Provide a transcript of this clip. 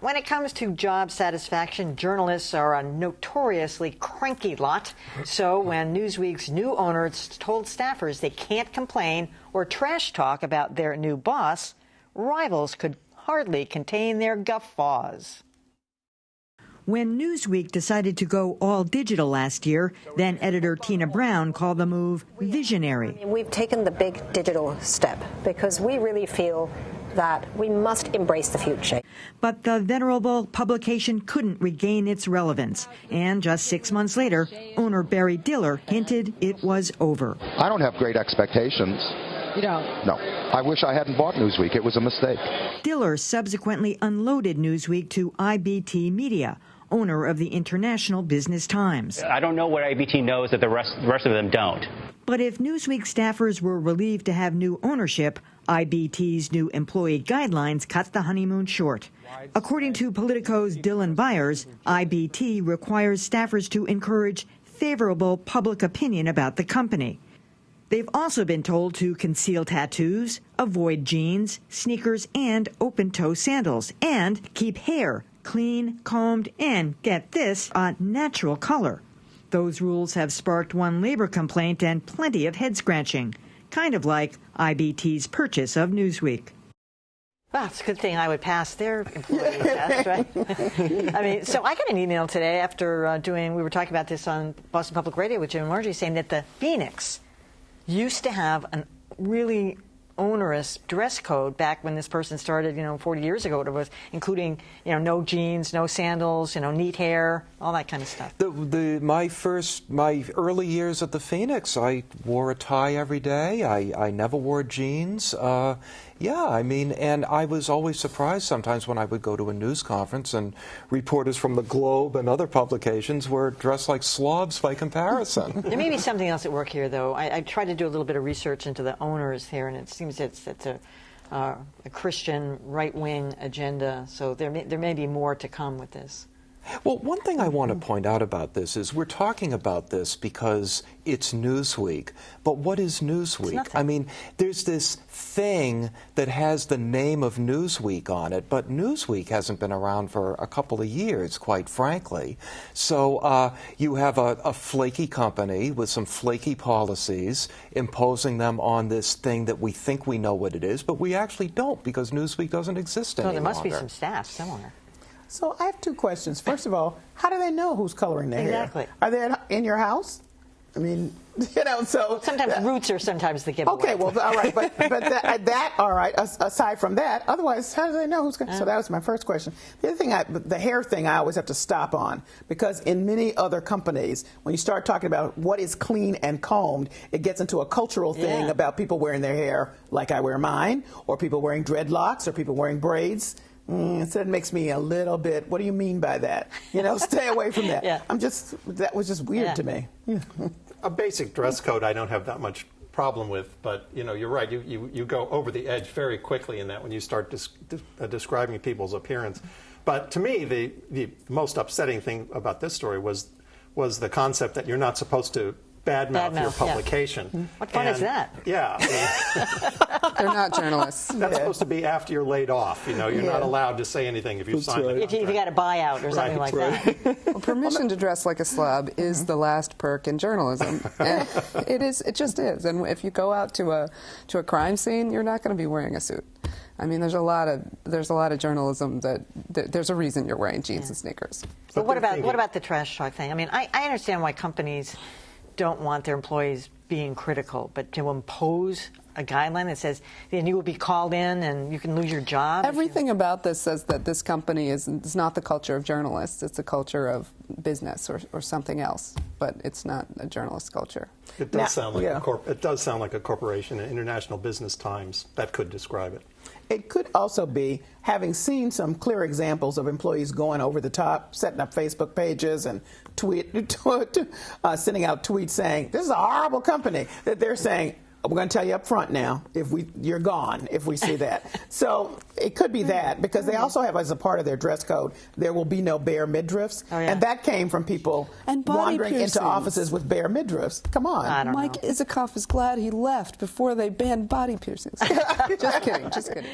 When it comes to job satisfaction, journalists are a notoriously cranky lot. So when Newsweek's new owners told staffers they can't complain or trash talk about their new boss, rivals could hardly contain their guffaws. When Newsweek decided to go all digital last year, then editor Tina Brown called the move visionary. We've taken the big digital step because we really feel that we must embrace the future. But the venerable publication couldn't regain its relevance. And just 6 months later, owner Barry Diller hinted it was over. I don't have great expectations. You don't? No. I wish I hadn't bought Newsweek. It was a mistake. Diller subsequently unloaded Newsweek to IBT Media, owner of the International Business Times. I don't know what IBT knows that the rest of them don't. But if Newsweek staffers were relieved to have new ownership, IBT's new employee guidelines cut the honeymoon short. According to Politico's Dylan Byers, IBT requires staffers to encourage favorable public opinion about the company. They've also been told to conceal tattoos, avoid jeans, sneakers, and open-toe sandals, and keep hair clean, combed, and, get this, a natural color. Those rules have sparked one labor complaint and plenty of head-scratching, kind of like IBT's purchase of Newsweek. Well, it's a good thing I would pass their employee test, right? I mean, so I got an email today after we were talking about this on Boston Public Radio with Jim and Margie, saying that the Phoenix used to have a really onerous dress code back when this person started, 40 years ago. It was including, no jeans, no sandals, neat hair, all that kind of stuff. My early years at the Phoenix, I wore a tie every day. I never wore jeans. And I was always surprised sometimes when I would go to a news conference and reporters from the Globe and other publications were dressed like slobs by comparison. There may be something else at work here, though. I tried to do a little bit of research into the owners here, and it seems it's a Christian right-wing agenda, so there may be more to come with this. Well, one thing I want to point out about this is we're talking about this because it's Newsweek. But what is Newsweek? I mean, there's this thing that has the name of Newsweek on it, but Newsweek hasn't been around for a couple of years, quite frankly. So you have a flaky company with some flaky policies imposing them on this thing that we think we know what it is, but we actually don't because Newsweek doesn't exist any longer. There must be some staff somewhere. So I have two questions. First of all, how do they know who's coloring their hair? Are they in your house? I mean, so... Sometimes roots are sometimes the giveaway. Okay, well, all right, but that, all right, aside from that, otherwise, how do they know who's going to... So that was my first question. The other thing, the hair thing, I always have to stop on, because in many other companies, when you start talking about what is clean and combed, it gets into a cultural thing about people wearing their hair like I wear mine, or people wearing dreadlocks, or people wearing braids. So it makes me a little bit, what do you mean by that? Stay away from that. That was just weird to me. A basic dress code I don't have that much problem with, but you're right, you go over the edge very quickly in that when you start describing people's appearance. But to me, the most upsetting thing about this story was the concept that you're not supposed to badmouth your publication. Yeah. What fun is that? Yeah. They're not journalists. That's supposed to be after you're laid off. You're not allowed to say anything if you've signed a contract. If you got a buyout or something like that. Well, permission to dress like a slob is the last perk in journalism. And it just is. And if you go out to a crime scene, you're not going to be wearing a suit. I mean, there's a lot of journalism that there's a reason you're wearing jeans and sneakers. But what about the trash talk thing? I mean, I understand why companies don't want their employees being critical, but to impose a guideline that says then you will be called in and you can lose your job. Everything about this says that this company is not the culture of journalists. It's a culture of business or something else, but it's not a journalist culture. It does sound like a corporation, an International Business Times, that could describe it. It could also be having seen some clear examples of employees going over the top, setting up Facebook pages and sending out tweets saying, this is a horrible company, that they're saying, we're going to tell you up front now, you're gone if we see that. So it could be that, because they also have as a part of their dress code, there will be no bare midriffs. And that came from people wandering into offices with bare midriffs. Come on. Mike Isikoff is glad he left before they banned body piercings. Just kidding, just kidding.